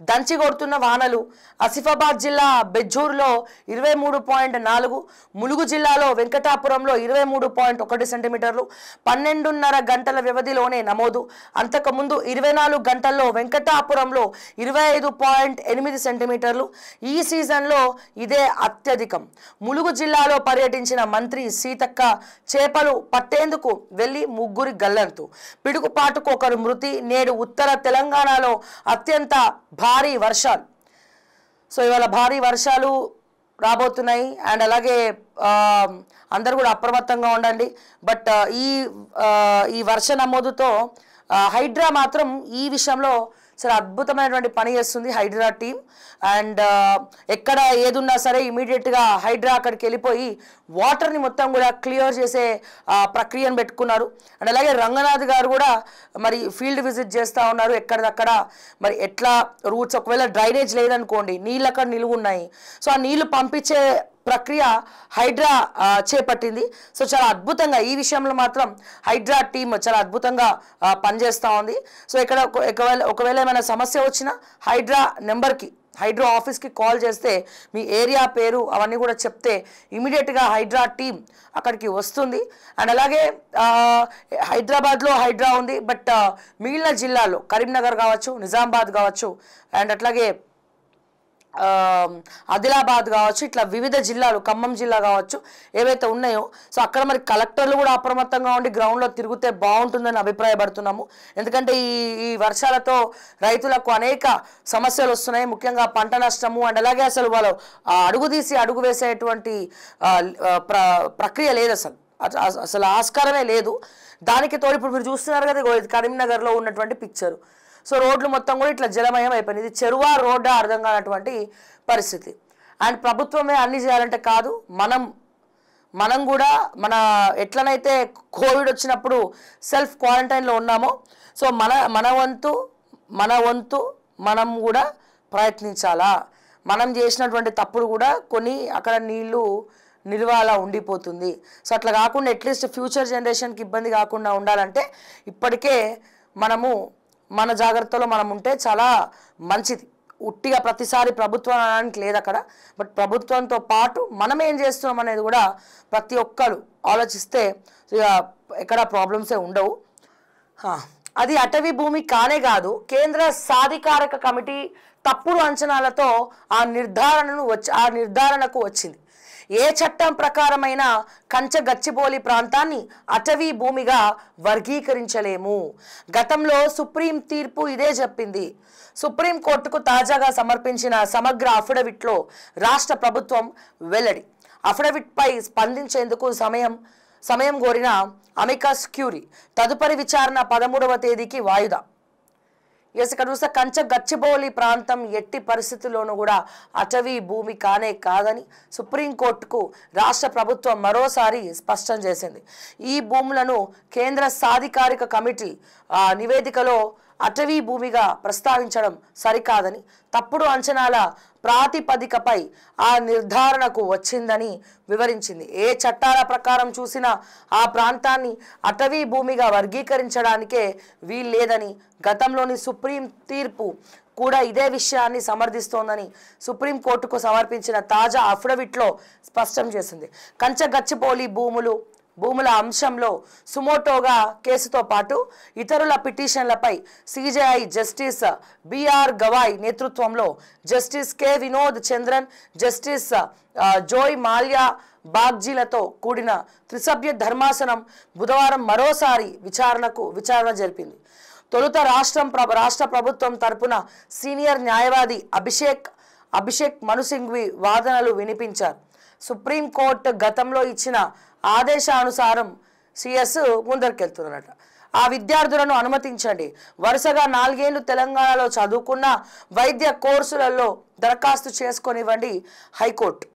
దంచి కొడుతున్న వానలు. ఆసిఫాబాద్ జిల్లా బెజ్జూరులో 23.4, ములుగు జిల్లాలో వెంకటాపురంలో 23.1 సెంటీమీటర్లు 12.5 గంటల వ్యవధిలోనే నమోదు. అంతకుముందు 24 గంటల్లో వెంకటాపురంలో 25.8 సెంటీమీటర్లు. ఈ సీజన్లో ఇదే అత్యధికం. ములుగు జిల్లాలో పర్యటించిన మంత్రి సీతక్క చేపలు పట్టేందుకు వెళ్లి ముగ్గురి గల్లంతు. పిడుగుపాటుకు ఒకరు మృతి. నేడు ఉత్తర తెలంగాణలో అత్యంత భారీ వర్షాలు. సో ఇవాళ భారీ వర్షాలు రాబోతున్నాయి. అండ్ అలాగే అందరూ కూడా అప్రమత్తంగా ఉండండి. బట్ ఈ వర్ష నమోదుతో హైడ్రా మాత్రం ఈ విషయంలో చాలా అద్భుతమైనటువంటి పని చేస్తుంది హైడ్రా టీం. అండ్ ఎక్కడ ఏదున్నా సరే ఇమీడియట్గా హైడ్రా అక్కడికి వెళ్ళిపోయి వాటర్ని మొత్తం కూడా క్లియర్ చేసే ప్రక్రియను పెట్టుకున్నారు. అండ్ అలాగే రంగనాథ్ గారు కూడా మరి ఫీల్డ్ విజిట్ చేస్తూ ఉన్నారు. ఎక్కడిదక్కడ మరి ఎట్లా రూట్స్, ఒకవేళ డ్రైనేజ్ లేదనుకోండి, నీళ్ళు అక్కడ నిలువ ఉన్నాయి, సో ఆ నీళ్లు పంపించే ప్రక్రియ హైడ్రా చేపట్టింది. సో చాలా అద్భుతంగా ఈ విషయంలో మాత్రం హైడ్రా టీమ్ చాలా అద్భుతంగా పనిచేస్తూ ఉంది. సో ఇక్కడ ఒకవేళ ఏమైనా సమస్య వచ్చినా హైడ్రా నెంబర్కి, హైడ్రా ఆఫీస్కి కాల్ చేస్తే మీ ఏరియా పేరు అవన్నీ కూడా చెప్తే ఇమీడియట్గా హైడ్రా టీం అక్కడికి వస్తుంది. అండ్ అలాగే హైదరాబాద్లో హైడ్రా ఉంది, బట్ మిగిలిన జిల్లాలో కరీంనగర్ కావచ్చు, నిజామాబాద్ కావచ్చు, అండ్ అట్లాగే ఆదిలాబాద్ కావచ్చు, ఇట్లా వివిధ జిల్లాలు, ఖమ్మం జిల్లా కావచ్చు, ఏవైతే ఉన్నాయో సో అక్కడ మరి కలెక్టర్లు కూడా అప్రమత్తంగా ఉండి గ్రౌండ్లో తిరిగితే బాగుంటుందని అభిప్రాయపడుతున్నాము. ఎందుకంటే ఈ వర్షాలతో రైతులకు అనేక సమస్యలు వస్తున్నాయి, ముఖ్యంగా పంట నష్టము. అండ్ అలాగే అసలు వాళ్ళు అడుగు తీసి అడుగు వేసేటువంటి ప్రక్రియ లేదు, అసలు ఆస్కారమే లేదు. దానికి తోడు ఇప్పుడు మీరు చూస్తున్నారు కదా కరీంనగర్లో ఉన్నటువంటి పిక్చరు. సో రోడ్లు మొత్తం కూడా ఇట్లా జలమయం అయిపోయింది. ఇది చెరువా రోడ్డా అర్థం కానటువంటి పరిస్థితి. అండ్ ప్రభుత్వమే అన్ని చేయాలంటే కాదు, మనం కూడా ఎట్లనైతే కోవిడ్ వచ్చినప్పుడు సెల్ఫ్ క్వారంటైన్లో ఉన్నామో సో మన వంతు మనం కూడా ప్రయత్నించాలా. మనం చేసినటువంటి తప్పులు కూడా కొన్ని అక్కడ నీళ్లు నిల్వలా ఉండిపోతుంది. సో అట్లా కాకుండా అట్లీస్ట్ ఫ్యూచర్ జనరేషన్కి ఇబ్బంది కాకుండా ఉండాలంటే ఇప్పటికే మన జాగ్రత్తలో మనం ఉంటే చాలా మంచిది. ఉట్టిగా ప్రతిసారి ప్రభుత్వం అనడానికి లేదు అక్కడ, బట్ ప్రభుత్వంతో పాటు మనం ఏం చేస్తున్నాం అనేది కూడా ప్రతి ఒక్కరు ఆలోచిస్తే ఎక్కడ ప్రాబ్లమ్సే ఉండవు. అది అటవీ భూమి కానే కాదు, కేంద్ర సాధికారక కమిటీ తప్పుడు అంచనాలతో ఆ నిర్ధారణకు వచ్చింది. ఏ చట్టం ప్రకారమైన కంచగచ్చిబౌలి ప్రాంతాన్ని అటవీ భూమిగా వర్గీకరించలేము. గతంలో సుప్రీం తీర్పు ఇదే చెప్పింది. సుప్రీంకోర్టుకు తాజాగా సమర్పించిన సమగ్ర అఫిడవిట్లో రాష్ట్ర ప్రభుత్వం వెల్లడి. అఫిడవిట్పై స్పందించేందుకు సమయం కోరిన అమికస్ క్యూరీ తదుపరి విచారణ 13వ తేదీకి వాయిదా. ఇక్కడ చూస్తే కంచగచ్చిబౌలి ప్రాంతం ఎట్టి పరిస్థితుల్లోనూ కూడా అటవీ భూమి కానే కాదని సుప్రీంకోర్టుకు రాష్ట్ర ప్రభుత్వం మరోసారి స్పష్టం చేసింది. ఈ భూములను కేంద్ర సాధికారిక కమిటీ నివేదికలో అటవీ భూమిగా ప్రస్తావించడం సరికాదని, తప్పుడు అంచనాల ప్రాతిపదికపై ఆ నిర్ధారణకు వచ్చిందని వివరించింది. ఏ చట్టాల ప్రకారం చూసినా ఆ ప్రాంతాన్ని అటవీ భూమిగా వర్గీకరించడానికే వీల్లేదని, గతంలోని సుప్రీం తీర్పు కూడా ఇదే విషయాన్ని సమర్థిస్తోందని సుప్రీంకోర్టుకు సమర్పించిన తాజా అఫిడవిట్లో స్పష్టం చేసింది. కంచగచ్చిబౌలి భూముల అంశంలో సుమోటోగా కేసుతో పాటు ఇతరుల పిటిషన్లపై సిజేఐ జస్టిస్ బిఆర్ గవాయ్ నేతృత్వంలో justice K Vinod Chandran, justice Joymalya బాగ్జీలతో కూడిన త్రిసభ్య ధర్మాసనం బుధవారం మరోసారి విచారణ జరిపింది. తొలుత రాష్ట్ర ప్రభుత్వం తరపున సీనియర్ న్యాయవాది అభిషేక్ మను సింఘ్వి వాదనలు వినిపించారు. సుప్రీంకోర్టు గతంలో ఇచ్చిన ఆదేశానుసారం సిఎస్ ముందరికెళ్తున్నారట. ఆ విద్యార్థులను అనుమతించండి. వరుసగా 4 ఏళ్లు తెలంగాణలో చదువుకున్న వైద్య కోర్సులలో దరఖాస్తు చేసుకొనివ్వండి హైకోర్టు.